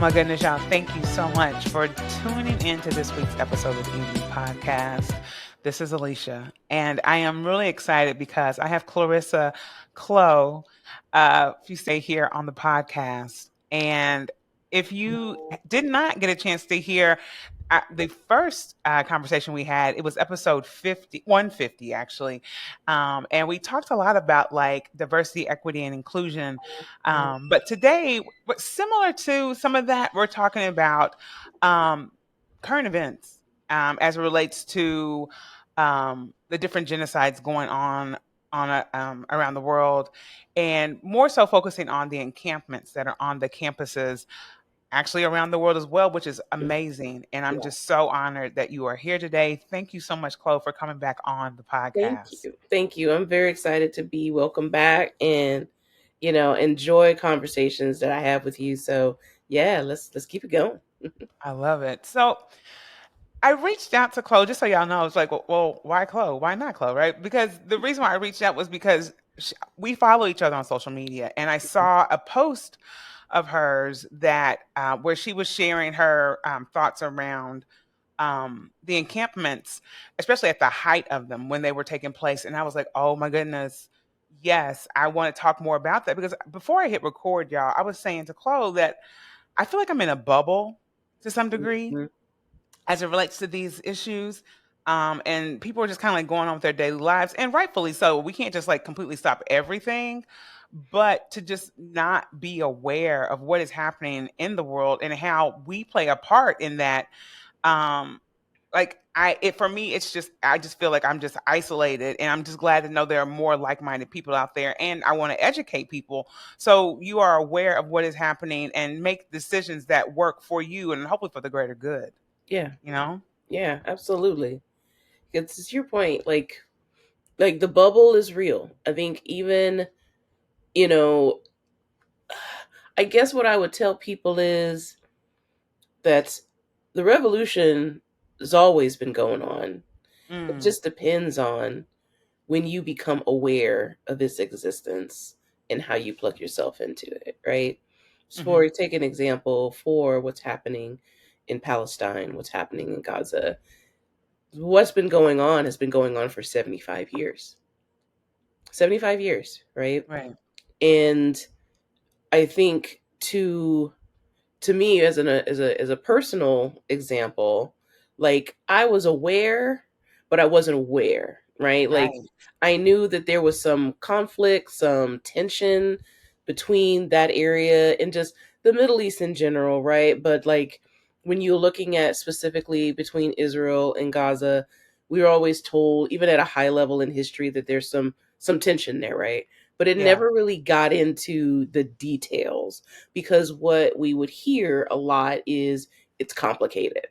my goodness, y'all. Thank you so much for tuning into this week's episode of the Evening Podcast. This is Alicia, and I am really excited because I have Clarissa, Clo, if you stay here on the podcast. And if you did not get a chance to hear the first conversation we had, it was episode 150 actually. And we talked a lot about like diversity, equity, and inclusion. But today, similar to some of that, we're talking about current events as it relates to the different genocides going on around the world, and more so focusing on the encampments that are on the campuses actually around the world as well, which is amazing. And I'm just so honored that you are here today. Thank you so much, Chloe, for coming back on the Thank podcast. you. Thank you. I'm very excited to be welcome back and, enjoy conversations that I have with you. So yeah, let's keep it going. I love it. So I reached out to Chloe, just so y'all know. It's like, well, why Chloe? Why not Chloe? Right? Because the reason why I reached out was because we follow each other on social media, and I saw a post of hers that where she was sharing her thoughts around the encampments, especially at the height of them when they were taking place. And I was like, oh my goodness, yes, I want to talk more about that. Because before I hit record, y'all, I was saying to Chloe that I feel like I'm in a bubble to some degree Mhm. as it relates to these issues. And people are just kind of like going on with their daily lives, and rightfully so. We can't just like completely stop everything, but to just not be aware of what is happening in the world and how we play a part in that. Um, for me, it's just, I just feel like I'm just isolated, and I'm just glad to know there are more like-minded people out there, and I want to educate people so you are aware of what is happening and make decisions that work for you and hopefully for the greater good, Yeah. you know? Yeah, absolutely. It's your point. Like the bubble is real. I think even, you know, I guess what I would tell people is that the revolution has always been going on. It Mm, just depends on when you become aware of its existence and how you plug yourself into it, right? So mhm. for take an example for what's happening in Palestine, what's happening in Gaza, what's been going on has been going on for 75 years. 75 years, right? Right. And I think to me as a personal example, like I was aware, but I wasn't aware, right? Like Right. I knew that there was some conflict, some tension between that area and just the Middle East in general, right? But like when you're looking at specifically between Israel and Gaza, we were always told, even at a high level in history, that there's some tension there, right? But it Yeah. never really got into the details because what we would hear a lot is it's complicated.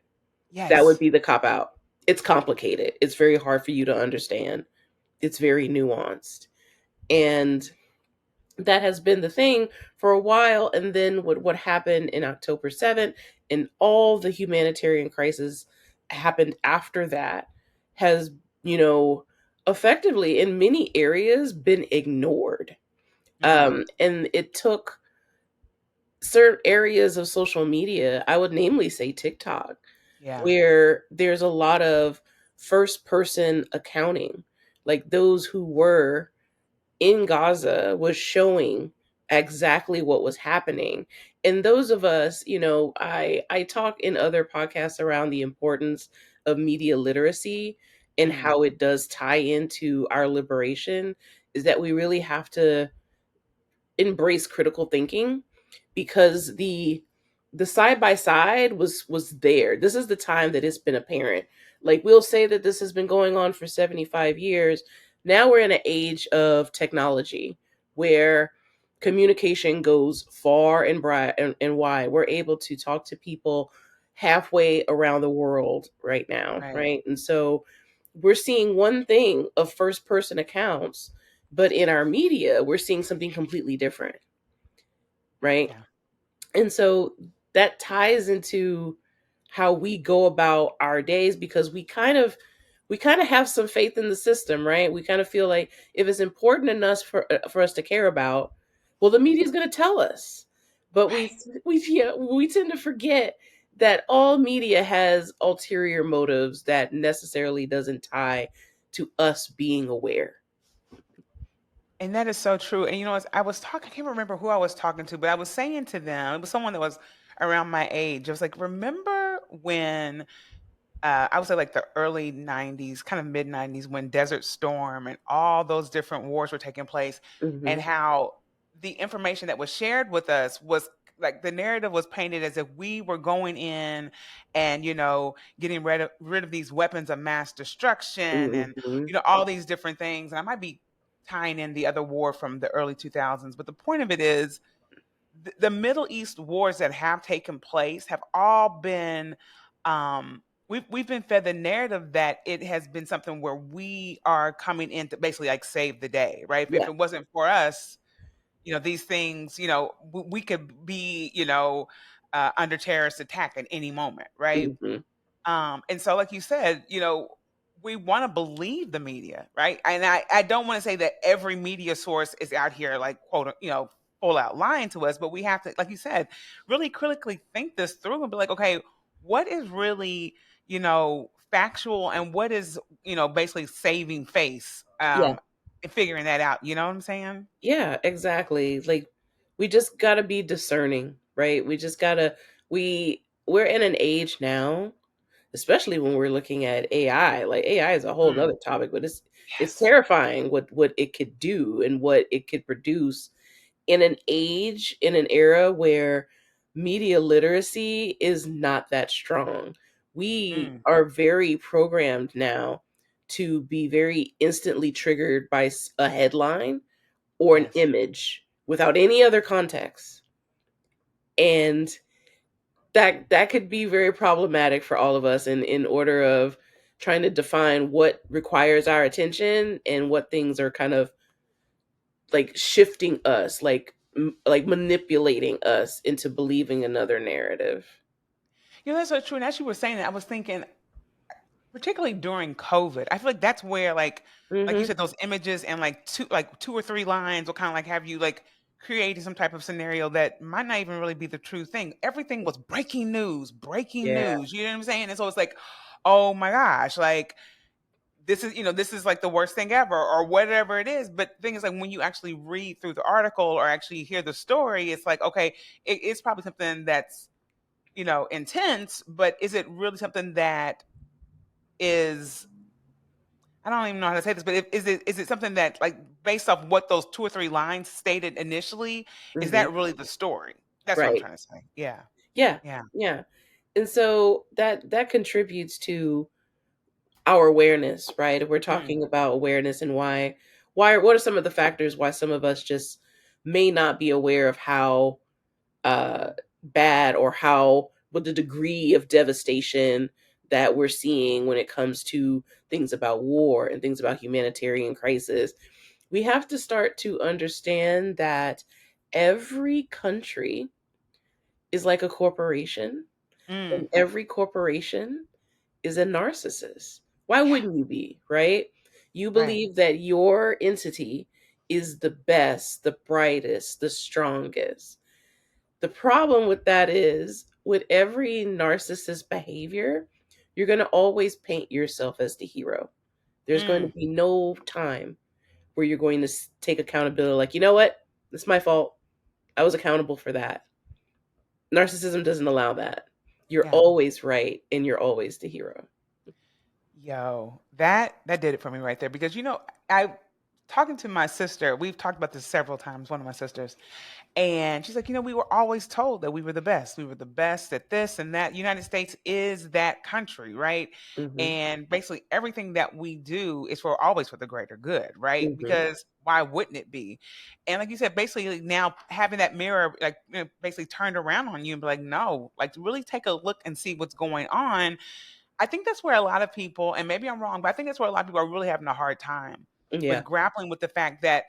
That would Yes. be the cop out. It's complicated. It's very hard for you to understand. It's very nuanced. And that has been the thing for a while. And then what happened in October 7th and all the humanitarian crisis happened after that has, you know, effectively in many areas been ignored. Mm, And it took certain areas of social media, I would namely say TikTok, yeah. where there's a lot of first person accounting, like those who were in Gaza was showing exactly what was happening. And those of us, I talk in other podcasts around the importance of media literacy and Mm, how it does tie into our liberation, is that we really have to embrace critical thinking because the side by side was there. This is the time that it's been apparent. Like we'll say that this has been going on for 75 years. Now we're in an age of technology where communication goes far and bright and wide. We're able to talk to people halfway around the world right now, right. right? And so we're seeing one thing of first person accounts, but in our media, we're seeing something completely different, right? Yeah. And so that ties into how we go about our days because we kind of have some faith in the system, right? We kind of feel like if it's important enough for us to care about, well, the media is going to tell us. But Right. we tend to forget that all media has ulterior motives that necessarily doesn't tie to us being aware. And that is so true. And I was talking, I can't remember who I was talking to, but I was saying to them, it was someone that was around my age. I was like, remember when I would say like the early 90s, kind of mid 90s, when Desert Storm and all those different wars were taking place, and Hmm. how the information that was shared with us was like the narrative was painted as if we were going in and, getting rid of these weapons of mass destruction and, Hmm. all these different things. And I might be tying in the other war from the early 2000s, but the point of it is the Middle East wars that have taken place have all been we've been fed the narrative that it has been something where we are coming in to basically like save the day, right? If Yeah. it wasn't for us, these things, we could be, under terrorist attack at any moment, right? Hmm. And so, like you said, we want to believe the media, right? And I don't want to say that every media source is out here like quote, full out lying to us, but we have to, like you said, really critically think this through and be like, okay, what is really, factual and what is, basically saving face, Yeah. and figuring that out. You know what I'm saying? Yeah, exactly. Like we just got to be discerning, right? We just got to we're in an age now, especially when we're looking at AI. Like AI is a whole Mm, nother topic, but it's yes. terrifying what it could do and what it could produce in an age, in an era where media literacy is not that strong. We Mm, are very programmed now to be very instantly triggered by a headline or an yes. image without any other context. And that could be very problematic for all of us in order of trying to define what requires our attention and what things are kind of like shifting us, like manipulating us into believing another narrative. That's so true. And as you were saying that, I was thinking, particularly during COVID, I feel like that's where like you Mhm. said, those images and like two or three lines will kind of like have you like creating some type of scenario that might not even really be the true thing. Everything was breaking news, breaking Yeah. news. You know what I'm saying? And so it's like, oh my gosh, like this is like the worst thing ever or whatever it is. But the thing is, like, when you actually read through the article or actually hear the story, it's like, okay, it's probably something that's intense, but is it really something that is, I don't even know how to say this, but is it something that, like, based off what those 2 or 3 lines stated initially, is Mhm. that really the story? That's what I'm Right. trying to say. Yeah. Yeah. Yeah. Yeah. And so that contributes to our awareness, right? We're Mm, talking about awareness and why what are some of the factors why some of us just may not be aware of how uh bad or how what the degree of devastation that we're seeing when it comes to things about war and things about humanitarian crisis. We have to start to understand that every country is like a corporation, and mm, every corporation is a narcissist. Why yeah, wouldn't you be, right? You right. believe that your entity is the best, the brightest, the strongest. The problem with that is with every narcissist behavior, you're going to always paint yourself as the hero. There's going to Mm, be no time where you're going to take accountability like, you know what? It's my fault. I was accountable for that. Narcissism doesn't allow that. You're yeah. always right and you're always the hero. Yo, that did it for me right there because, I talking to my sister, we've talked about this several times, one of my sisters. And she's like, we were always told that we were the best. We were the best at this and that. United States is that country, right? Mhm. And basically everything that we do is for always for the greater good, right? Mhm. Because why wouldn't it be? And like you said, basically like, now having that mirror like basically turned around on you and be like, no, like really take a look and see what's going on. I think that's where a lot of people, and maybe I'm wrong, but I think that's where a lot of people are really having a hard time Yeah. with grappling with the fact that,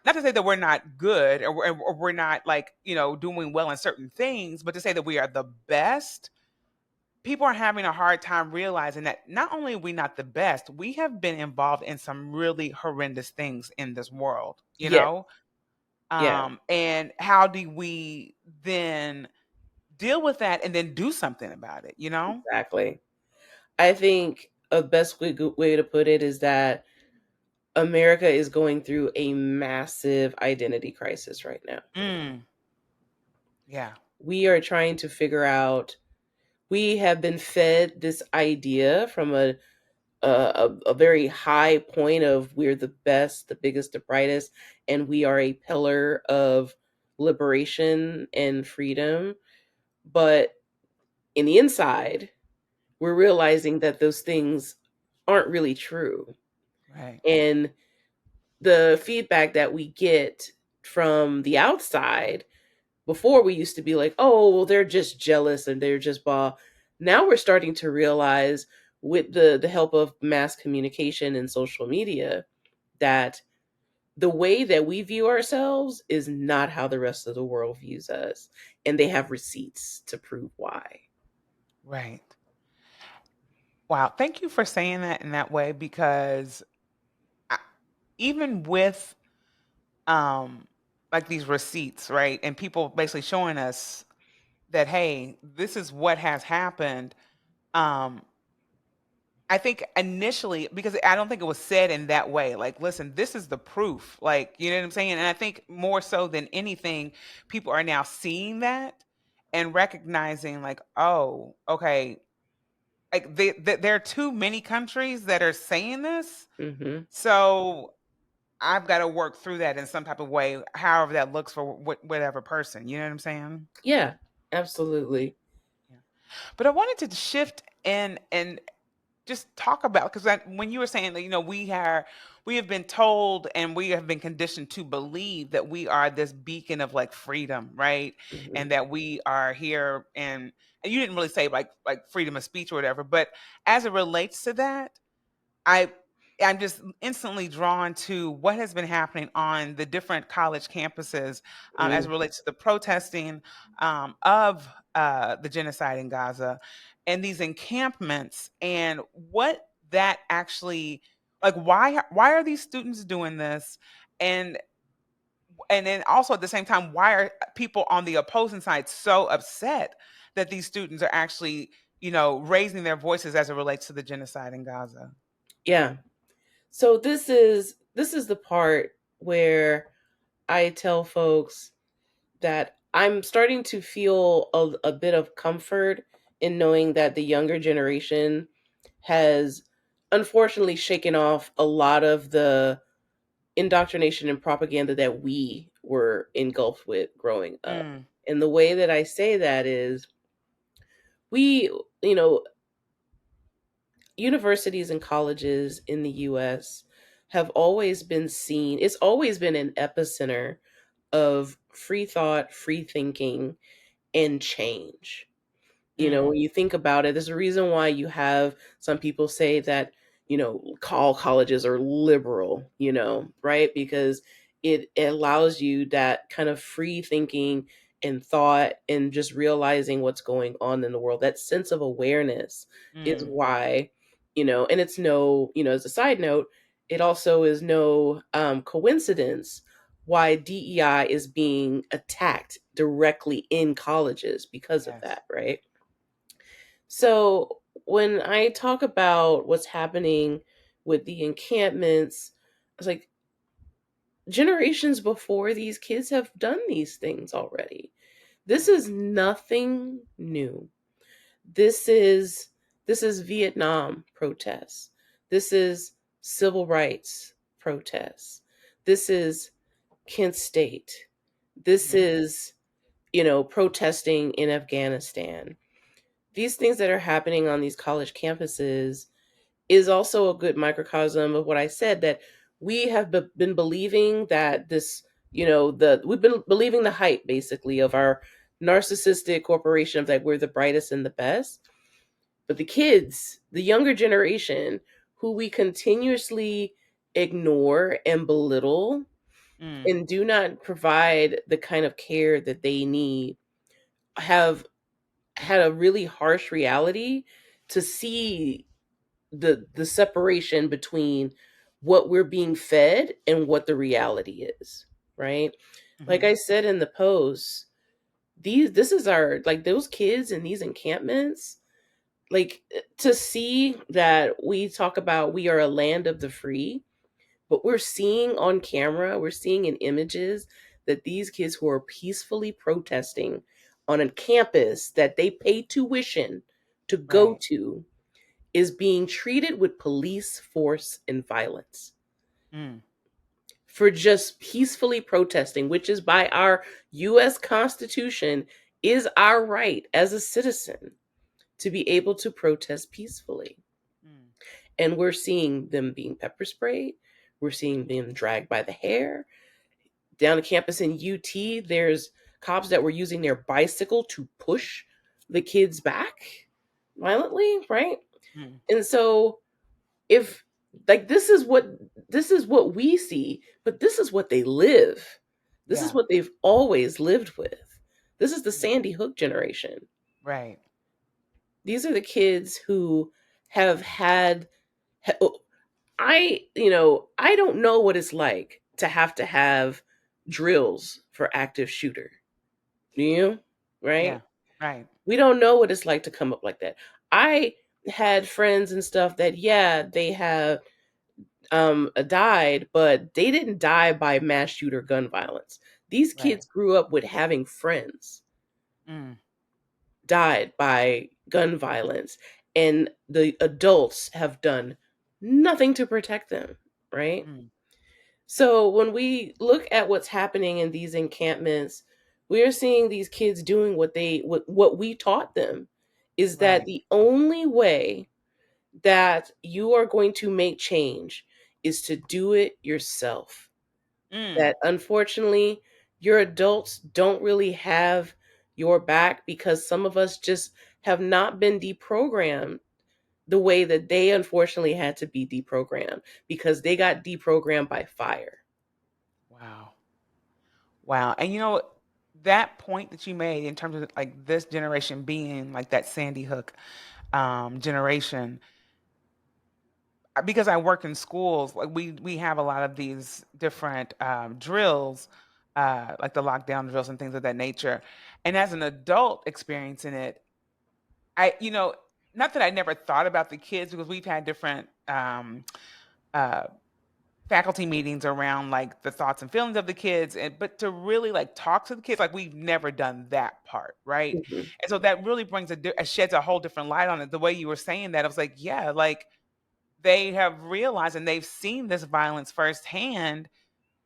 not to say that we're not good or we're not like, doing well in certain things, but to say that we are the best, people are having a hard time realizing that not only are we not the best, we have been involved in some really horrendous things in this world, you Yes. know? Yeah, And how do we then deal with that and then do something about it, you know? exactly. I think a best way to put it is that America is going through a massive identity crisis right now. Mm, yeah, We are trying to figure out, we have been fed this idea from a very high point of we're the best, the biggest, the brightest, and we are a pillar of liberation and freedom. But in the inside, we're realizing that those things aren't really true. right, And the feedback that we get from the outside, before we used to be like, oh, well, they're just jealous and they're just blah. Now we're starting to realize, with the help of mass communication and social media, that the way that we view ourselves is not how the rest of the world views us. And they have receipts to prove why. right. Wow, thank you for saying that in that way because I, even with um like these receipts, right? And people basically showing us that hey, this is what has happened. Um I think initially, because I don't think it was said in that way, like, listen, this is the proof. Like, you know what I'm saying? And I think more so than anything, people are now seeing that and recognizing, like, oh, okay, like there are too many countries that are saying this. Hmm. So I've got to work through that in some type of way, however that looks for whatever person. You know what I'm saying? Yeah, absolutely. Yeah. But I wanted to shift and just talk about because when you were saying that we have been told and we have been conditioned to believe that we are this beacon of like freedom, right? Hmm. And that we are here and you didn't really say like freedom of speech or whatever, but as it relates to that, I I'm just instantly drawn to what has been happening on the different college campuses as it relates to the protesting of the genocide in Gaza and these encampments and what that actually like why are these students doing this and and then also at the same time why are people on the opposing side so upset that these students are actually raising their voices as it relates to the genocide in Gaza. Yeah. So this is the part where I tell folks that I'm starting to feel a bit of comfort in knowing that the younger generation has unfortunately shaken off a lot of the indoctrination and propaganda that we were engulfed with growing up. Mm, And the way that I say that is, we, you know, universities and colleges in the US have always been seen, it's always been an epicenter of free thought, free thinking, and change. mm, When you think about it, there's a reason why you have some people say that, all colleges are liberal, right? Because it allows you that kind of free thinking and thought and just realizing what's going on in the world. That sense of awareness is mm. why, and it's no, as a side note, it also is no coincidence why DEI is being attacked directly in colleges because of Yes. that, right? So when I talk about what's happening with the encampments, it's like generations before these kids have done these things already. This is nothing new. This is this is Vietnam protests. This is civil rights protests. This is Kent State. This Mhm. is, protesting in Afghanistan. These things that are happening on these college campuses is also a good microcosm of what I said, that we have been believing that this, we've been believing the hype basically of our narcissistic corporation of that we're the brightest and the best. But the kids, the younger generation, who we continuously ignore and belittle Mm, and do not provide the kind of care that they need, have had a really harsh reality to see the separation between what we're being fed and what the reality is, right? Like Hmm. I said in the post, this is our, like, those kids in these encampments, like, to see that we talk about we are a land of the free, but we're seeing on camera, we're seeing in images that these kids who are peacefully protesting on a campus that they pay tuition to go Right. to is being treated with police force and violence Mm. for just peacefully protesting, which is by our US Constitution is our right as a citizen to be able to protest peacefully. Mm. And we're seeing them being pepper sprayed. We're seeing them dragged by the hair. Down the campus in UT, there's cops that were using their bicycle to push the kids back violently, right? Mm. And so if, like, this is what we see, but this is what they live. This is Yeah. what they've always lived with. This is the Yeah. Sandy Hook generation. Right. These are the kids who have had oh, I don't know what it's like to have drills for active shooter. Do you? Yeah. Right? Right. We don't know what it's like to come up like that. I had friends and stuff that, yeah, they have died, but they didn't die by mass shooter gun violence. These Right. kids grew up with having friends Mm. died by gun violence, and the adults have done nothing to protect them, right? Mm. So when we look at what's happening in these encampments, we are seeing these kids doing what we taught them is that Right. the only way that you are going to make change is to do it yourself. Mm. That unfortunately your adults don't really have your back because some of us just have not been deprogrammed the way that they unfortunately had to be deprogrammed because they got deprogrammed by fire. Wow. Wow. And that point that you made in terms of like this generation being like that Sandy Hook generation, because I work in schools, like we have a lot of these different drills, like the lockdown drills and things of that nature. And as an adult experiencing it, I, not that I never thought about the kids because we've had different uh, faculty meetings around like the thoughts and feelings of the kids, and but to really like talk to the kids, like we've never done that part, right? Mhm. And so that really brings sheds a whole different light on it. The way you were saying that, I was like, yeah, like they have realized and they've seen this violence firsthand,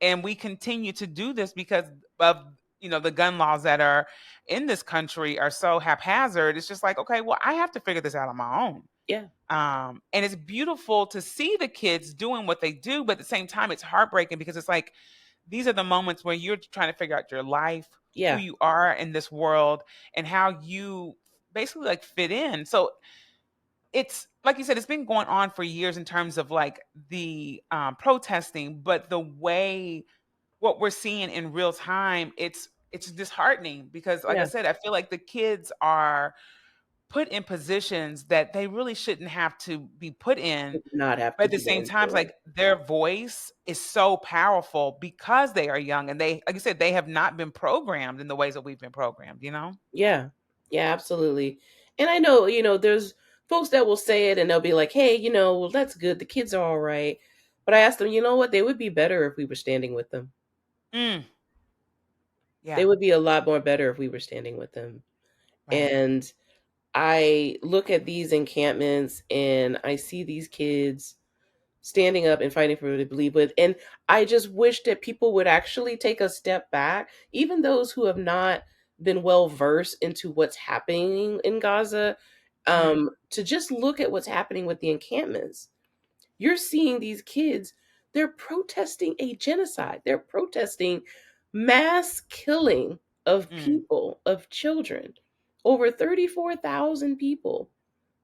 and we continue to do this because of the gun laws that are in this country are so haphazard. It's just like, okay, well, I have to figure this out on my own. Yeah. And it's beautiful to see the kids doing what they do, but at the same time it's heartbreaking because it's like these are the moments where you're trying to figure out your life, who Yeah. you are in this world, and how you basically like fit in. So it's like you said, it's been going on for years in terms of like the protesting, but the way what we're seeing in real time, it's disheartening because, like I Yeah. said, I feel like the kids are put in positions that they really shouldn't have to be put in. Did not have But to at the be same time, it's into. like their voice is so powerful because they are young and they, like you said, they have not been programmed in the ways that we've been programmed. Yeah. Yeah, absolutely. And I know, there's folks that will say it and they'll be like, hey, well, that's good. The kids are all right. But I asked them, you know what? They would be better if we were standing with them. Mm, They yeah, would be a lot more better if we were standing with them. right. And I look at these encampments and I see these kids standing up and fighting for what they believe with. And I just wish that people would actually take a step back, even those who have not been well versed into what's happening in Gaza, Mm, to just look at what's happening with the encampments. You're seeing these kids, they're protesting a genocide. They're protesting mass killing of mm, people, of children. Over 34,000 people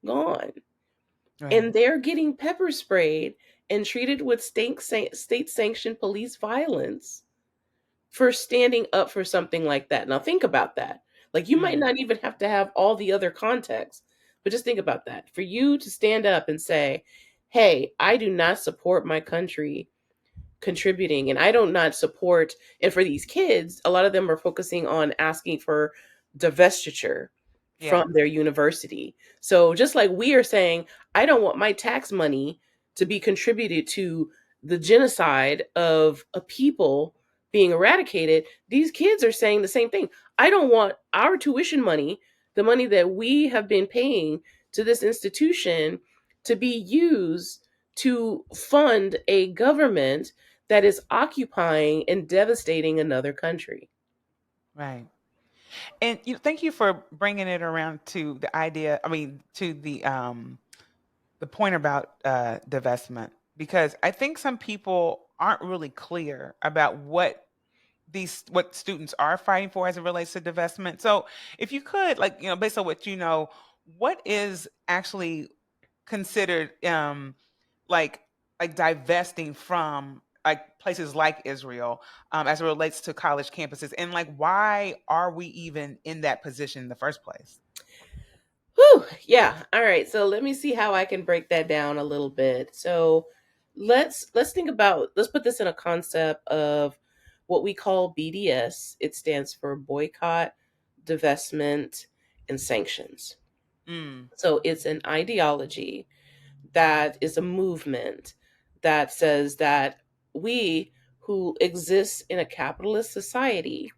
gone. right. And they're getting pepper sprayed and treated with state sanctioned police violence for standing up for something like that. Now, think about that. Like, you might Mm, not even have to have all the other context, but just think about that. For you to stand up and say, hey, I do not support my country contributing. And I don't not support, and for these kids, a lot of them are focusing on asking for divestiture Yeah. from their university. So just like we are saying, I don't want my tax money to be contributed to the genocide of a people being eradicated, these kids are saying the same thing. I don't want our tuition money, the money that we have been paying to this institution, to be used to fund a government that is occupying and devastating another country. Right. And thank you for bringing it around to the idea. I mean, to the point about divestment, because I think some people aren't really clear about what students are fighting for as it relates to divestment. So, if you could, like, based on what you know, what is actually considered like divesting from like places like Israel, as it relates to college campuses, and like why are we even in that position in the first place? Whew, yeah. All right. So let me see how I can break that down a little bit. So let's think about, let's put this in a concept of what we call BDS. It stands for boycott, divestment, and sanctions. Mm, So it's an ideology that is a movement that says that we who exist in a capitalist society,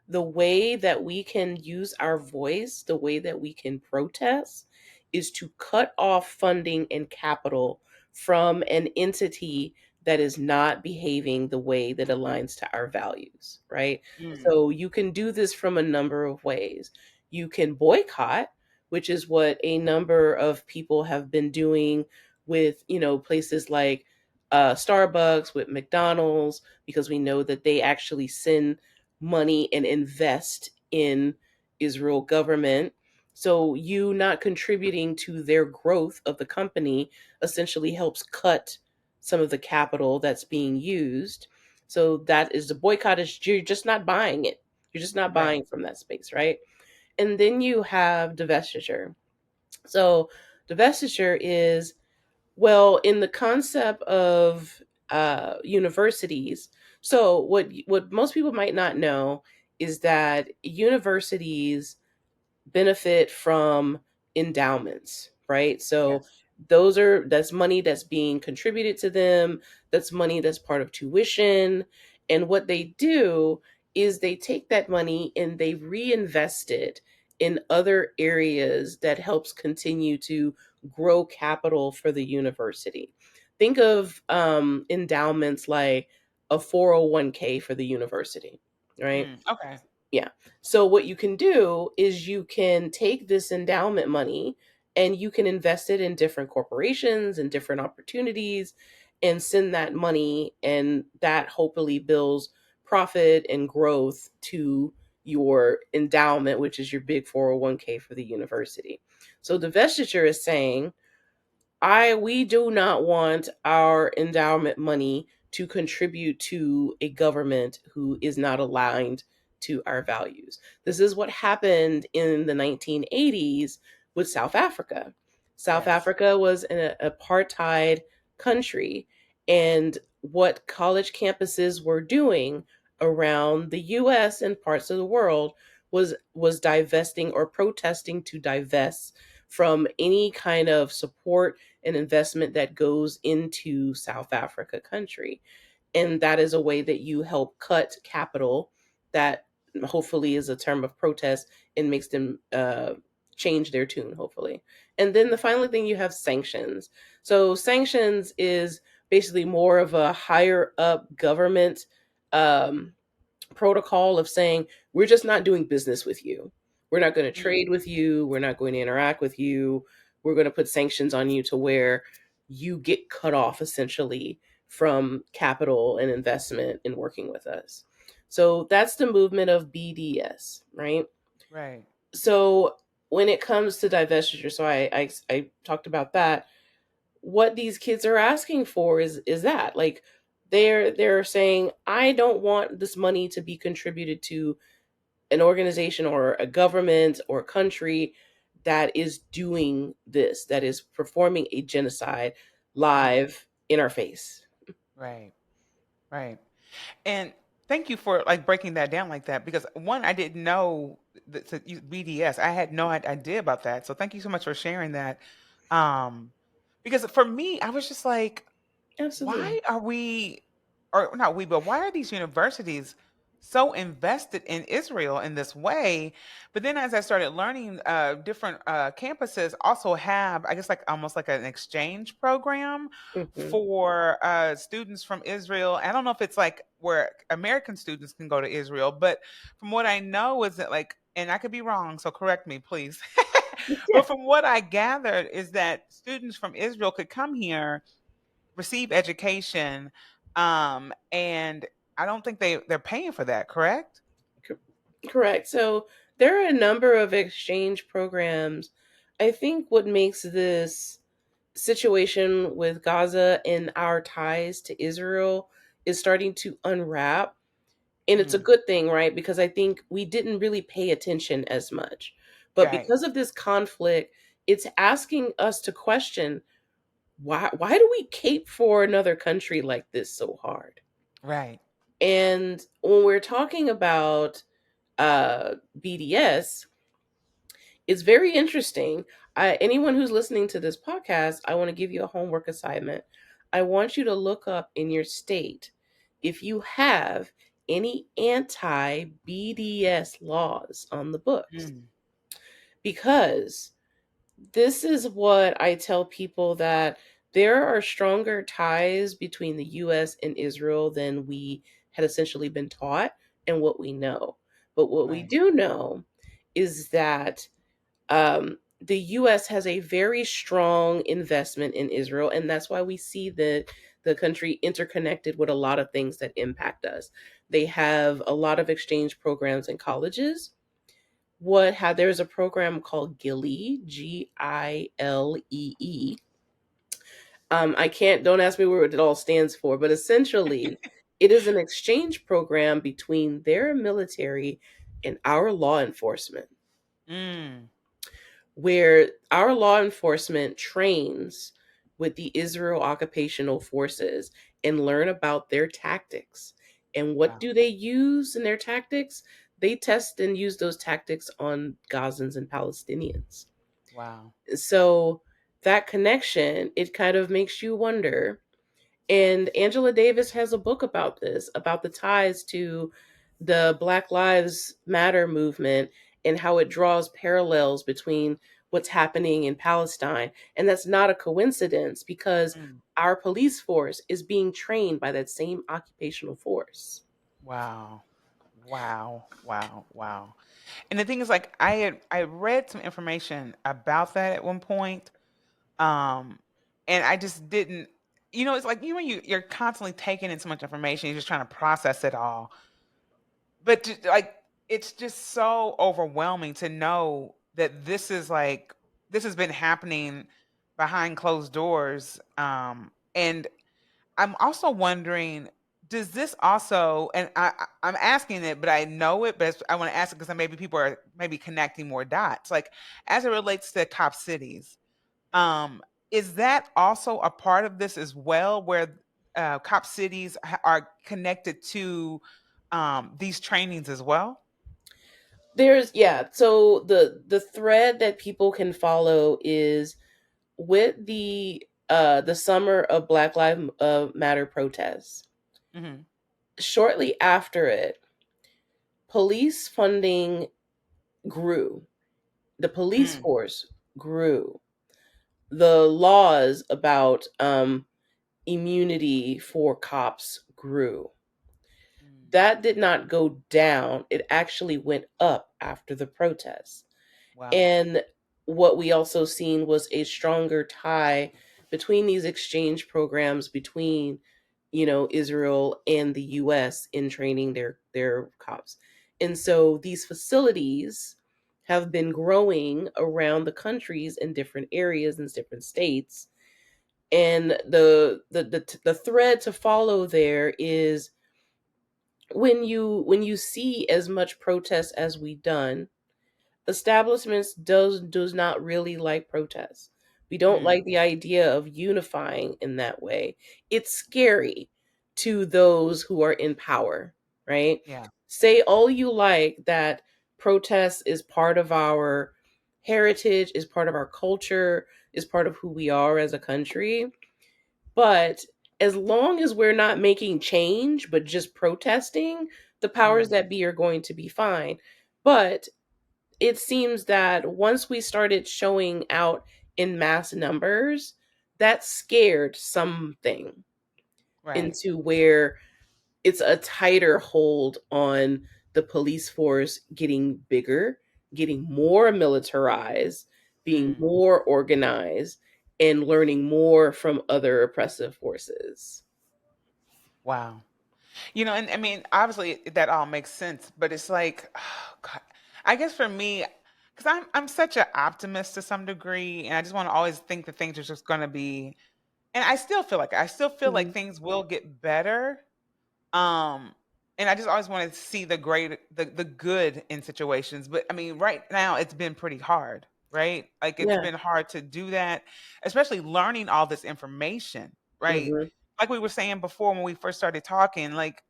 the way that we can use our voice, the way that we can protest, is to cut off funding and capital from an entity that is not behaving the way that aligns to our values, right? mm, So you can do this from a number of ways. You can boycott, which is what a number of people have been doing with, places like Starbucks, with McDonald's, because we know that they actually send money and invest in Israel government. So you not contributing to their growth of the company essentially helps cut some of the capital that's being used. So that is the boycott, is you're just not buying it. You're just not right. buying from that space, right? And then you have divestiture. So divestiture is, well, in the concept of universities, so what most people might not know is that universities benefit from endowments, right? So Yes. that's money that's being contributed to them, that's money that's part of tuition. And what they do is they take that money and they reinvest it in other areas that helps continue to grow capital for the university. Think of endowments like a 401k for the university, right? Okay. Yeah. So what you can do is you can take this endowment money and you can invest it in different corporations and different opportunities and send that money, and that hopefully builds profit and growth to your endowment, which is your big 401k for the university. So divestiture is saying, I we do not want our endowment money to contribute to a government who is not aligned to our values. This is what happened in the 1980s with South Africa. South Yes. Africa was an apartheid country, and what college campuses were doing around the US and parts of the world was divesting or protesting to divest from any kind of support and investment that goes into South Africa country. And that is a way that you help cut capital that hopefully is a term of protest and makes them change their tune, hopefully. And then the final thing, you have sanctions. So sanctions is basically more of a higher up government um, protocol of saying, we're just not doing business with you. We're not going to Mm, trade with you. We're not going to interact with you. We're going to put sanctions on you to where you get cut off essentially from capital and investment in working with us. So that's the movement of BDS, right? right. So when it comes to divestiture, so I talked about that. What these kids are asking for is that, like, they're saying, I don't want this money to be contributed to an organization or a government or a country that is doing this, that is performing a genocide Mm, live in our face. right. Right. And thank you for like breaking that down like that because one, I didn't know BDS. I had no idea about that. So thank you so much for sharing that. Um, because for me, I was just like, Absolutely. why are we, or not we, but why are these universities so invested in Israel in this way? But then as I started learning, different campuses also have, I guess, like almost like an exchange program Hmm. for students from Israel. I don't know if it's like where American students can go to Israel, but from what I know is that like, and I could be wrong, so correct me, please. Yeah. But from what I gathered is that students from Israel could come here, receive education, and I don't think they're paying for that, correct? Correct. So there are a number of exchange programs. I think what makes this situation with Gaza and our ties to Israel is starting to unwrap. And it's a Mm, good thing, right? Because I think we didn't really pay attention as much. But right, because of this conflict, it's asking us to question why do we cape for another country like this so hard? right. And when we're talking about BDS, it's very interesting. Anyone who's listening to this podcast, I want to give you a homework assignment. I want you to look up in your state if you have any anti BDS laws on the books. Mm, Because this is what I tell people, that there are stronger ties between the US and Israel than we had essentially been taught and what we know. But what we right. do know is that the U.S. has a very strong investment in Israel, and that's why we see the country interconnected with a lot of things that impact us. They have a lot of exchange programs in colleges. There's a program called GILEE, GILEE. I can't, don't ask me what it all stands for, but essentially, it is an exchange program between their military and our law enforcement, Mm, where our law enforcement trains with the Israel Occupational Forces and learn about their tactics. And what wow, do they use in their tactics? They test and use those tactics on Gazans and Palestinians. wow. So that connection, it kind of makes you wonder. And Angela Davis has a book about this, about the ties to the Black Lives Matter movement and how it draws parallels between what's happening in Palestine. And that's not a coincidence, because Mm, our police force is being trained by that same occupational force. wow, wow, wow, wow. And the thing is, like, I read some information about that at one point, um, and I just didn't. You know, it's like you when you're constantly taking in so much information, you're just trying to process it all. But like, it's just so overwhelming to know that this is like this has been happening behind closed doors. And I'm also wondering, does this also, and I'm asking it, but I know it, but I want to ask it because maybe people are maybe connecting more dots. Like as it relates to cop cities, um, is that also a part of this as well, where cop cities are connected to these trainings as well? So the thread that people can follow is with the summer of Black Lives Matter protests. Hmm. Shortly after it, police funding grew. The police Mm, force grew. The laws about immunity for cops grew. mm. That did not go down. It actually went up after the protests. Wow. And what we also seen was a stronger tie between these exchange programs between, Israel and the US in training their cops. And so these facilities have been growing around the countries in different areas and different states. And the thread to follow there is, when you see as much protest as we done, establishments does not really like protests. We don't Mm, like the idea of unifying in that way. It's scary to those who are in power, right? Yeah. Say all you like that protest is part of our heritage, is part of our culture, is part of who we are as a country. But as long as we're not making change, but just protesting, the powers Mm, that be are going to be fine. But it seems that once we started showing out in mass numbers, that scared something right. into where it's a tighter hold on the police force getting bigger, getting more militarized, being Mm, more organized, and learning more from other oppressive forces. wow. You know, and I mean, obviously that all makes sense, but it's like, oh, God. I guess for me, because I'm such an optimist to some degree, and I just want to always think that things are just going to be, and I still feel like Mhm. things will get better. Um, and I just always want to see the good in situations. But I mean, right now it's been pretty hard, right? Like it's Yeah. been hard to do that, especially learning all this information, right? Hmm. Like we were saying before when we first started talking, like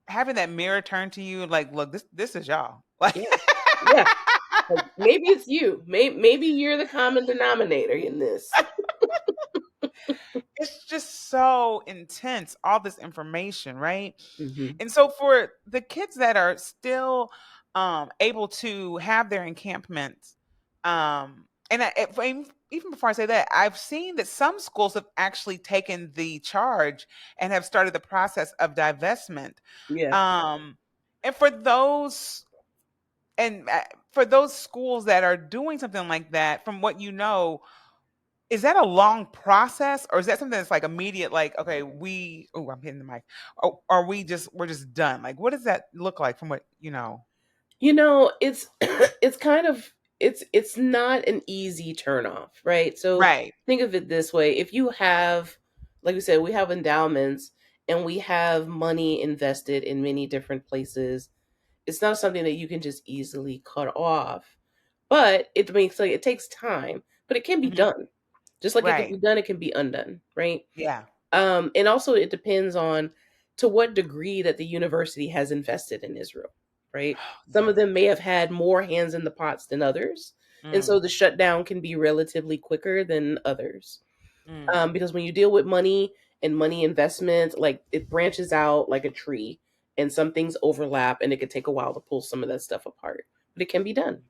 having that mirror turn to you, like, look, this is y'all. Like Yeah. Yeah. Like, maybe it's you. Maybe you're the common denominator in this. it's just so intense, all this information, right? Hmm. And so for the kids that are still able to have their encampments, even before I say that, I've seen that some schools have actually taken the charge and have started the process of divestment. Yeah. Um, and and for those schools that are doing something like that, from what you know, is that a long process, or is that something that's like immediate? Like, okay, I'm hitting the mic. Or are we're just done? Like, what does that look like from what you know? It's it's kind of it's not an easy turn off, right? So Right. think of it this way. If you have, like we said, we have endowments and we have money invested in many different places, it's not something that you can just easily cut off. But it makes like it takes time, but it can be Hmm. done. Just like it can Right. be done, it can be undone, right? Yeah. And also it depends on to what degree that the university has invested in Israel, right? Some of Yeah. them may have had more hands in the pots than others, and Mm, so the shutdown can be relatively quicker than others. mm, Because when you deal with money and money investment, like it branches out like a tree, and some things overlap, and it could take a while to pull some of that stuff apart, but it can be done.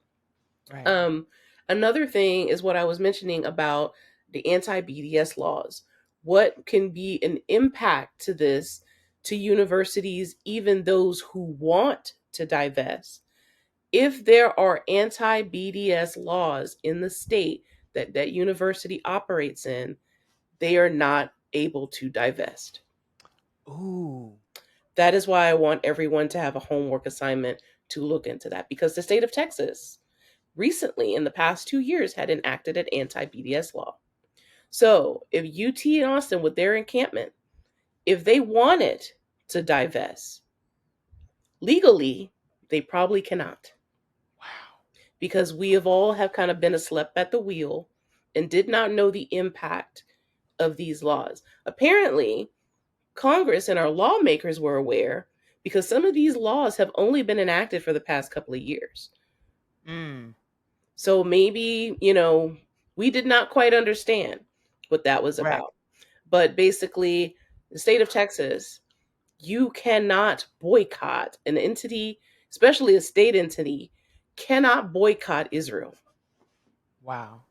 right. Um, Another thing is what I was mentioning about the anti-BDS laws. What can be an impact to this to universities, even those who want to divest? If there are anti-BDS laws in the state that that university operates in, they are not able to divest. Ooh. That is why I want everyone to have a homework assignment to look into that, because the state of Texas recently in the past 2 years had enacted an anti-BDS law. So if UT and Austin with their encampment, if they wanted to divest legally, they probably cannot, Wow. because we have all have kind of been asleep at the wheel and did not know the impact of these laws. Apparently, Congress and our lawmakers were aware, because some of these laws have only been enacted for the past couple of years. Mm, So maybe, we did not quite understand what that was right. about. But basically, the state of Texas, you cannot boycott an entity, especially a state entity, cannot boycott Israel. Wow.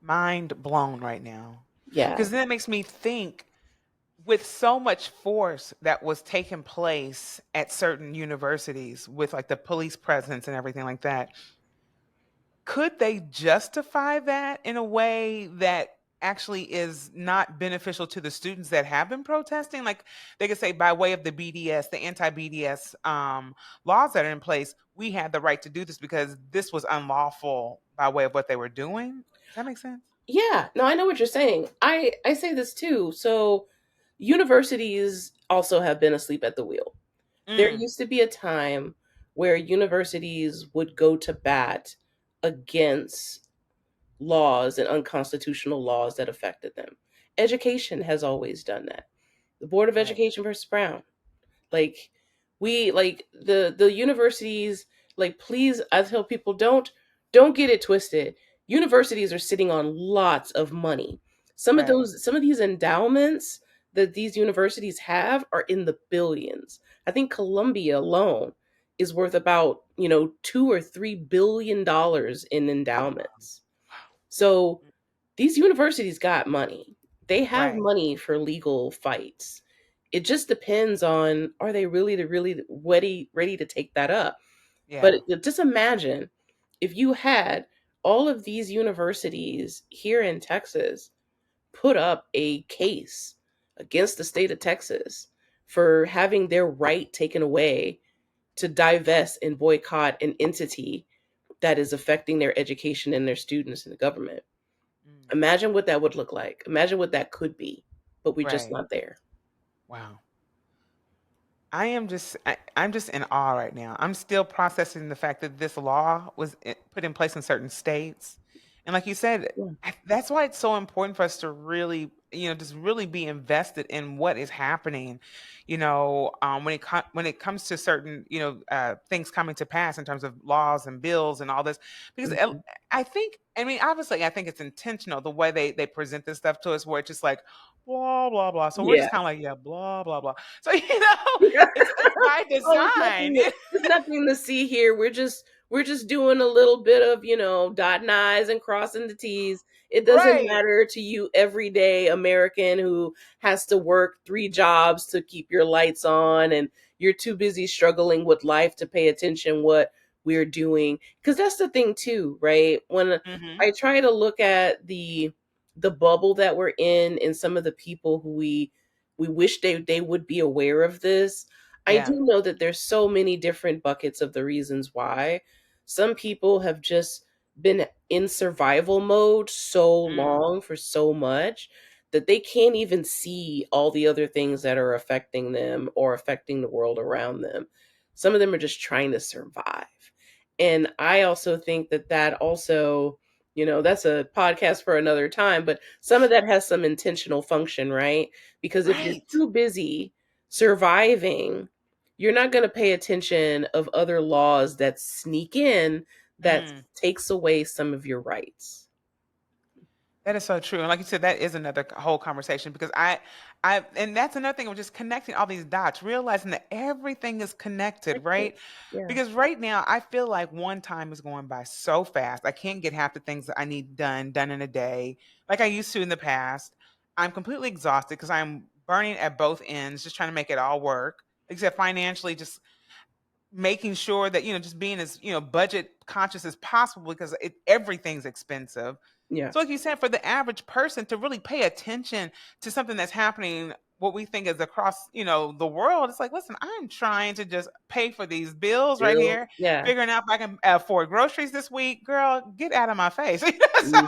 Mind blown right now. Yeah. Because then it makes me think, with so much force that was taking place at certain universities with like the police presence and everything like that, could they justify that in a way that actually is not beneficial to the students that have been protesting? Like they could say, by way of the BDS, the anti-BDS laws that are in place, we had the right to do this because this was unlawful by way of what they were doing. Does that make sense? Yeah. No, I know what you're saying. I say this too. So universities also have been asleep at the wheel. There Mm, used to be a time where universities would go to bat against laws and unconstitutional laws that affected them. Education has always done that. The Board of Right. Education versus Brown. Like, we like the universities, like, please, I tell people, don't get it twisted. Universities are sitting on lots of money. Right. Some of these endowments that these universities have are in the billions. I think Columbia alone is worth about, 2 or 3 billion dollars in Oh, wow. endowments. So these universities got money. They have Right. money for legal fights. It just depends on, are they really ready to take that up. But Yeah. just imagine if you had all of these universities here in Texas put up a case against the state of Texas for having their right taken away to divest and boycott an entity that is affecting their education and their students in the government. Mm. Imagine what that would look like. Imagine what that could be, but we're just Right. not there. Wow. I'm just in awe right now. I'm still processing the fact that this law was put in place in certain states. And like you said, Yeah. that's why it's so important for us to really, just really be invested in what is happening, when it comes to certain, things coming to pass in terms of laws and bills and all this. Because Mhm. I mean, obviously, I think it's intentional the way they present this stuff to us, where it's just like blah blah blah. So we're Yeah. just kind of like, yeah, blah blah blah. So it's by Oh, design. there's nothing to see here. We're just doing a little bit of, dotting I's and crossing the T's. It doesn't Right. matter to you, everyday American who has to work 3 jobs to keep your lights on, and you're too busy struggling with life to pay attention what we're doing. Because that's the thing too, right? When Hmm. I try to look at the bubble that we're in and some of the people who we wish they would be aware of this. I do Yeah. know that there's so many different buckets of the reasons why. Some people have just been in survival mode so Mm. long for so much that they can't even see all the other things that are affecting them or affecting the world around them. Some of them are just trying to survive. And I also think that that also, that's a podcast for another time, but some of that has some intentional function, right? Because if you're Right. too busy surviving, you're not going to pay attention of other laws that sneak in that Mm. takes away some of your rights. That is so true. And like you said, that is another whole conversation because and that's another thing of just connecting all these dots, realizing that everything is connected, right? Yeah. Because right now I feel like one time is going by so fast. I can't get half the things that I need done in a day like I used to in the past. I'm completely exhausted because I'm burning at both ends, just trying to make it all work. Like you said, financially, just making sure that just being as budget conscious as possible because everything's expensive. Yeah. So like you said, for the average person to really pay attention to something that's happening, what we think is across the world, it's like, listen, I'm trying to just pay for these bills right Bill. here, Yeah. figuring out if I can afford groceries this week. Girl, get out of my face. So,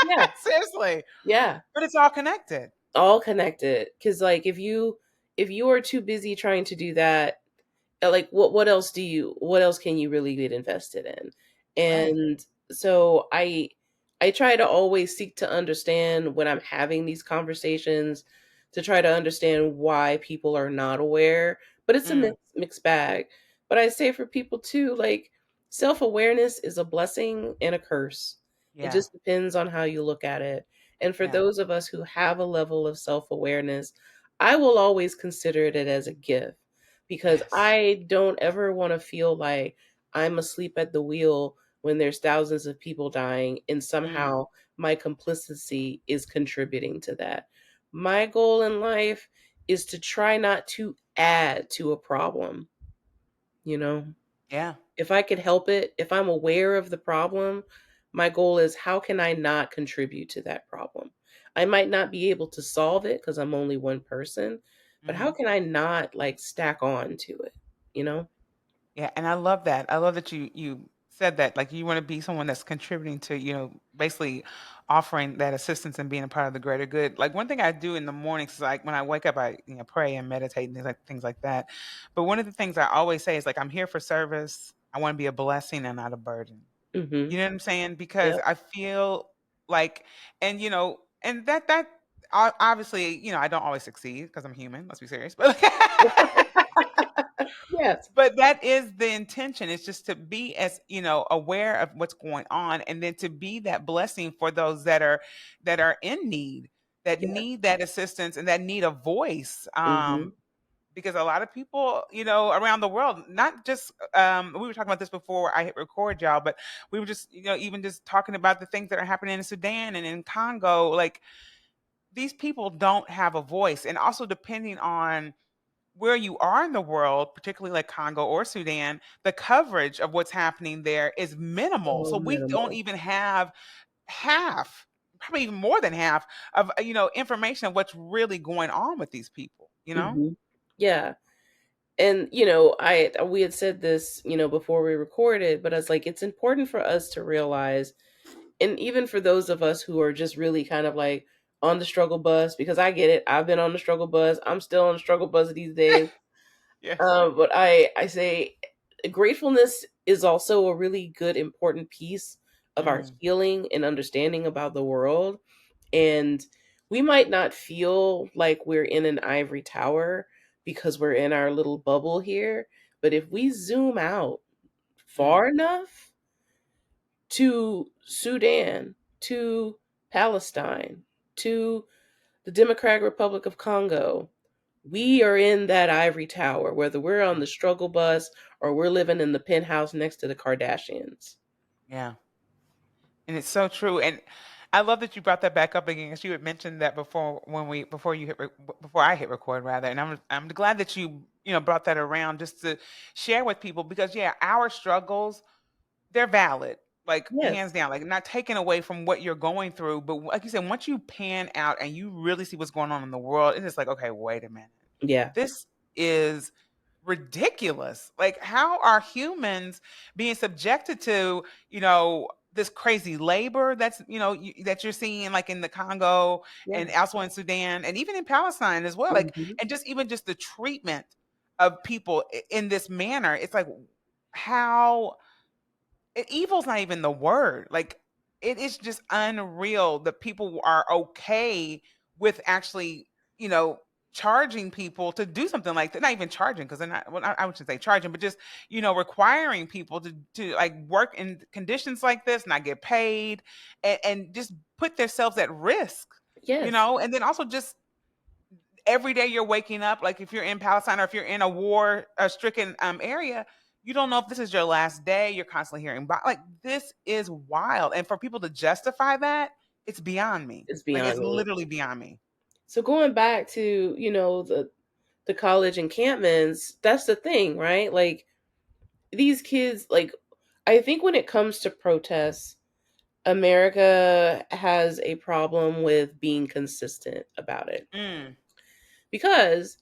Yeah. seriously, Yeah. but it's all connected. All connected. Cause like if you are too busy trying to do that, like what else can you really get invested in? Right. And so I try to always seek to understand when I'm having these conversations, to try to understand why people are not aware, but it's a Mm, mixed bag. But I say for people too, like, self-awareness is a blessing and a curse. It yeah. just depends on how you look at it. And for Yeah. those of us who have a level of self-awareness, I will always consider it as a gift, because Yes. I don't ever want to feel like I'm asleep at the wheel when there's thousands of people dying and Mm, somehow my complicity is contributing to that. My goal in life is to try not to add to a problem, you know? yeah. If I could help it, if I'm aware of the problem, my goal is, how can I not contribute to that problem? I might not be able to solve it because I'm only one person, but how Mhm. can I not, like, stack on to it, you know? Yeah, and I love that. I love that you said that. Like you want to be someone that's contributing to, basically offering that assistance and being a part of the greater good. Like one thing I do in the mornings is like when I wake up, I pray and meditate and things like that. But one of the things I always say is like I'm here for service. I want to be a blessing and not a burden. Mhm. You know what I'm saying? Because Yep. I feel like, and and that obviously, I don't always succeed because I'm human. Let's be serious, but Yes. but that is the intention. It's just to be as aware of what's going on, and then to be that blessing for those that are in need, that Yeah. need that assistance, and that need a voice. Hmm. Because a lot of people, around the world, not just we were talking about this before I hit record, y'all, but we were just, even just talking about the things that are happening in Sudan and in Congo. Like, these people don't have a voice. And also, depending on where you are in the world, particularly like Congo or Sudan, the coverage of what's happening there is minimal. Oh, So we don't minimal. even have half, probably even more than half of information of what's really going on with these people, Hmm. Yeah. And I we had said this before we recorded, but I was like, it's important for us to realize, and even for those of us who are just really kind of like on the struggle bus, because I get it, I've been on the struggle bus, I'm still on the struggle bus these days. Yes. But I say gratefulness is also a really good important piece of our Mm, healing and understanding about the world. And we might not feel like we're in an ivory tower because we're in our little bubble here, but if we zoom out mm, far enough to Sudan, to Palestine, to the Democratic Republic of Congo, we are in that ivory tower, whether we're on yeah. the struggle bus or we're living in the penthouse next to the Kardashians. Yeah. And it's so true. And I love that you brought that back up again, because you had mentioned that before, before you before I hit record, rather. And I'm glad that you brought that around, just to share with people, because yeah, our struggles, they're valid, like hands Yes. down, like not taken away from what you're going through. But like you said, once you pan out and you really see what's going on in the world, it's just like, okay, wait a minute. Yeah. This is ridiculous. Like, how are humans being subjected to, this crazy labor that's, that you're seeing, like in the Congo Yeah. and also in Sudan and even in Palestine as well. Like, Hmm. and just even just the treatment of people in this manner. It's like, how evil's not even the word. Like, it is just unreal that people are okay with actually, you know, charging people to do something like that. Not even charging, because they're not. Well, I shouldn't say charging, but just requiring people to like work in conditions like this, not get paid, and just put themselves at risk. Yes. And then also just every day you're waking up, like if you're in Palestine or if you're in a war stricken area, you don't know if this is your last day. You're constantly hearing about, like, this is wild. And for people to justify that, it's beyond me. It's Like, beyond it's me. literally beyond me. So going back to, the college encampments, that's the thing, right? Like these kids, like I think when it comes to protests, America has a problem with being consistent about it. Mm, Because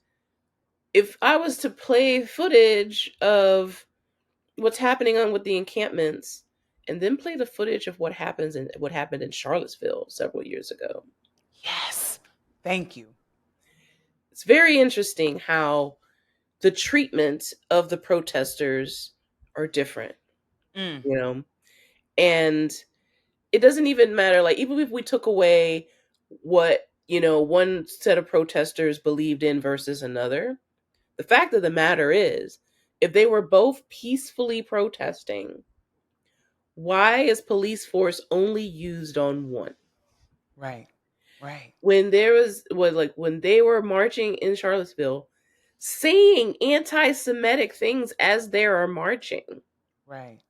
if I was to play footage of what's happening on with the encampments and then play the footage of what happened in Charlottesville several years ago, yes. Thank you. it's very interesting how the treatment of the protesters are different, Mm, you know? And it doesn't even matter, like even if we took away what, one set of protesters believed in versus another, the fact of the matter is, if they were both peacefully protesting, why is police force only used on one? right. Right. When there was like when they were marching in Charlottesville, saying anti-Semitic things as they are marching, Right.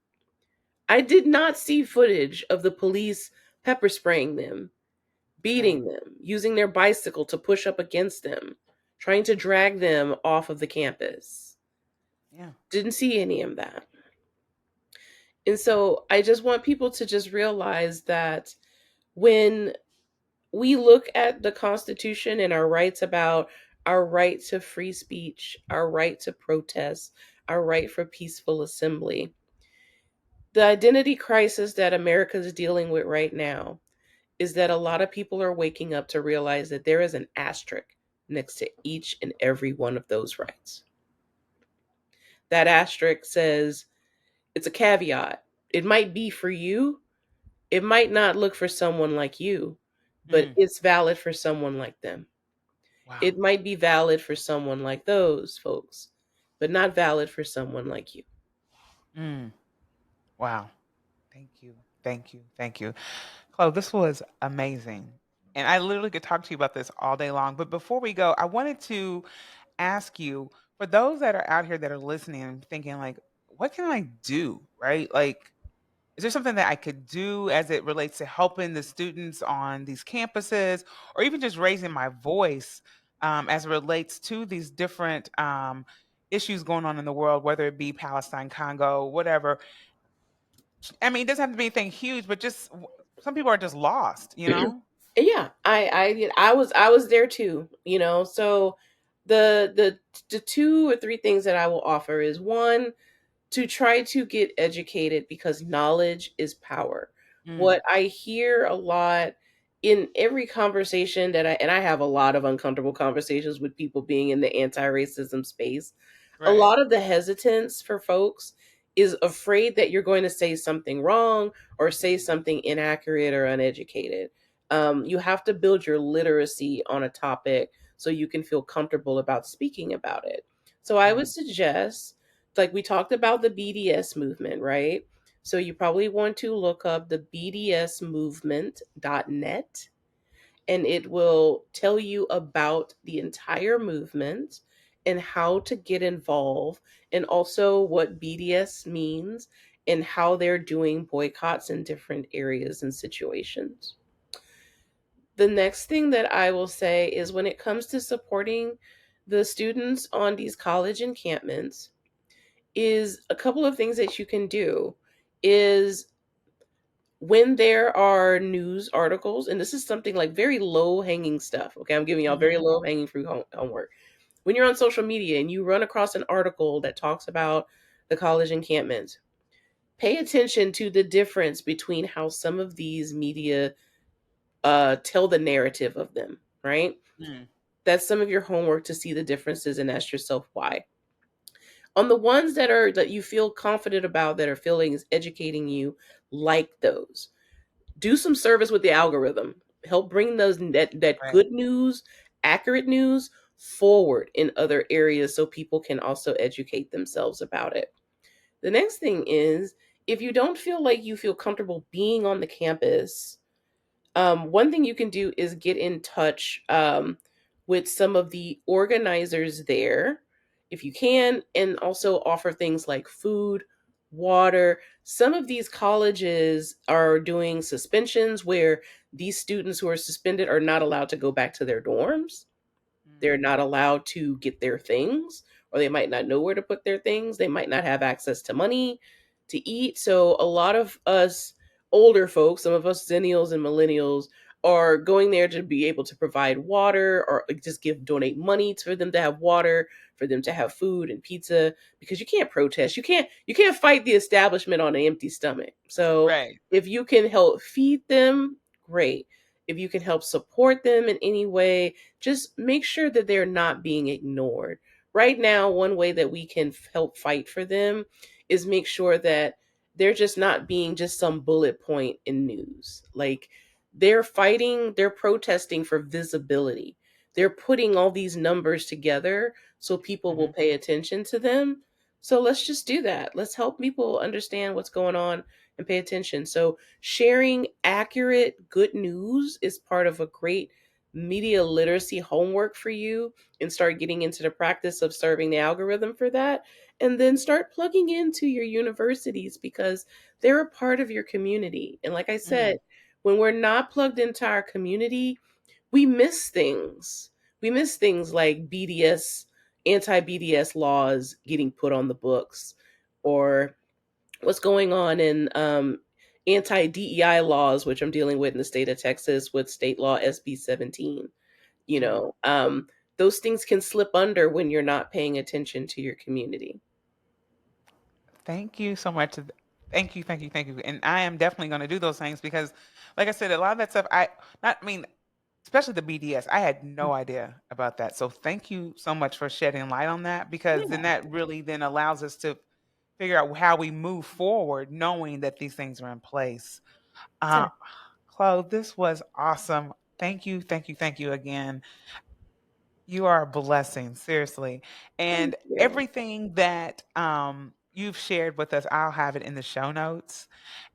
I did not see footage of the police pepper spraying them, Right. beating them, using their bicycle to push up against them, trying to drag them off of the campus. Yeah. Didn't see any of that. And so I just want people to just realize that when we look at the Constitution and our rights about our right to free speech, our right to protest, our right for peaceful assembly, the identity crisis that America is dealing with right now is that a lot of people are waking up to realize that there is an asterisk next to each and every one of those rights. That asterisk says it's a caveat. It might be for you, it might not look for someone like you. but Mm. it's valid for someone like them. Wow. It might be valid for someone like those folks, but not valid for someone like you. Mm. Wow. Thank you. Thank you. Thank you. Chloe, this was amazing. And I literally could talk to you about this all day long. But before we go, I wanted to ask you, for those that are out here that are listening and thinking, like, what can I do? Right? Like, is there something that I could do as it relates to helping the students on these campuses, or even just raising my voice as it relates to these different issues going on in the world, whether it be Palestine, Congo, whatever? I mean, it doesn't have to be anything huge, but just some people are just lost, you know? Yeah, I was there too, you know. So the two or three things that I will offer is one, to try to get educated because knowledge is power. Mm, What I hear a lot in every conversation that I have a lot of uncomfortable conversations with people being in the anti-racism space. A right. lot of the hesitance for folks is afraid that you're going to say something wrong or say something inaccurate or uneducated. You have to build your literacy on a topic so you can feel comfortable about speaking about it. So I would Mm, suggest, like we talked about the BDS movement, right? So you probably want to look up the bdsmovement.net, and it will tell you about the entire movement and how to get involved, and also what BDS means and how they're doing boycotts in different areas and situations. The next thing that I will say is when it comes to supporting the students on these college encampments, is a couple of things that you can do is when there are news articles, and this is something like very low hanging stuff. Okay, I'm giving y'all very mhm, low hanging fruit homework. When you're on social media and you run across an article that talks about the college encampments, pay attention to the difference between how some of these media tell the narrative of them, right? mm, That's some of your homework, to see the differences and ask yourself why. On the ones that you feel confident about, that are feeling is educating you, like those, do some service with the algorithm. Help bring those that right. good news, accurate news forward in other areas so people can also educate themselves about it. The next thing is, if you don't feel like you feel comfortable being on the campus, one thing you can do is get in touch with some of the organizers there, if you can, and also offer things like food, water. Some of these colleges are doing suspensions where these students who are suspended are not allowed to go back to their dorms. They're Mm, not allowed to get their things, or they might not know where to put their things. They might not have access to money to eat. So a lot of us older folks, some of us zennials and millennials, are going there to be able to provide water, or just donate money for them to have water, for them to have food and pizza, because you can't protest. You can't fight the establishment on an empty stomach. So right. if you can help feed them, great. If you can help support them in any way, just make sure that they're not being ignored. Right now, one way that we can help fight for them is make sure that they're just not being just some bullet point in news. Like, they're fighting, they're protesting for visibility. They're putting all these numbers together so people will Mhm, pay attention to them. So let's just do that. Let's help people understand what's going on and pay attention. So sharing accurate, good news is part of a great media literacy homework for you, and start getting into the practice of serving the algorithm for that. And then start plugging into your universities because they're a part of your community. And like I said, mm, when we're not plugged into our community, we miss things. We miss things like BDS, anti BDS laws getting put on the books, or what's going on in anti DEI laws, which I'm dealing with in the state of Texas with state law SB 17. You mm. know, those things can slip under when you're not paying attention to your community. Thank you so much. Thank you, thank you, thank you. And I am definitely going to do those things because, like I said, a lot of that stuff, I mean, especially the BDS, I had no idea about that. So thank you so much for shedding light on that, because then Yeah. that really then allows us to figure out how we move forward, knowing that these things are in place. Uh, Exactly. Chloe, this was awesome. Thank you, thank you, thank you again. You are a blessing, seriously. Thank And you. everything that you've shared with us, I'll have it in the show notes.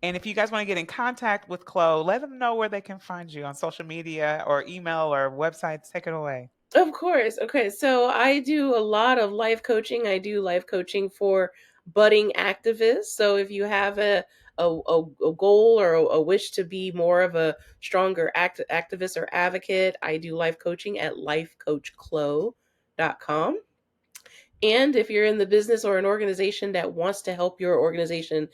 And if you guys want to get in contact with Chloe, let them know where they can find you on social media or email or websites. Take it away. Of course. Okay. So I do a lot of life coaching. I do life coaching for budding activists. So if you have a goal or a wish to be more of a stronger activist or advocate, I do life coaching at lifecoachclo.com. And if you're in the business or an organization that wants to help your organization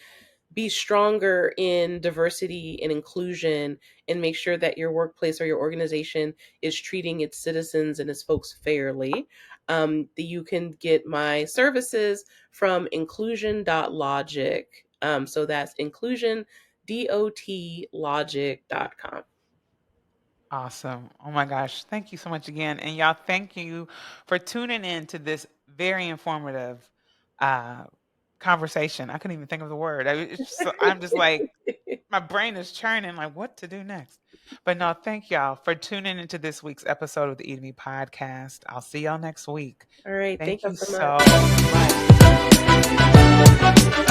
be stronger in diversity and inclusion and make sure that your workplace or your organization is treating its citizens and its folks fairly, you can get my services from inclusion.logic. So that's inclusion.logic.com. Awesome. Oh my gosh. Thank you so much again. And y'all, thank you for tuning in to this very informative uh, conversation. I couldn't even think of the word. I'm just like, my brain is churning, like, what to do next? But no, thank y'all for tuning into this week's episode of the Eat Me podcast. I'll see y'all next week. All right. Thank Thank you you so much. so much.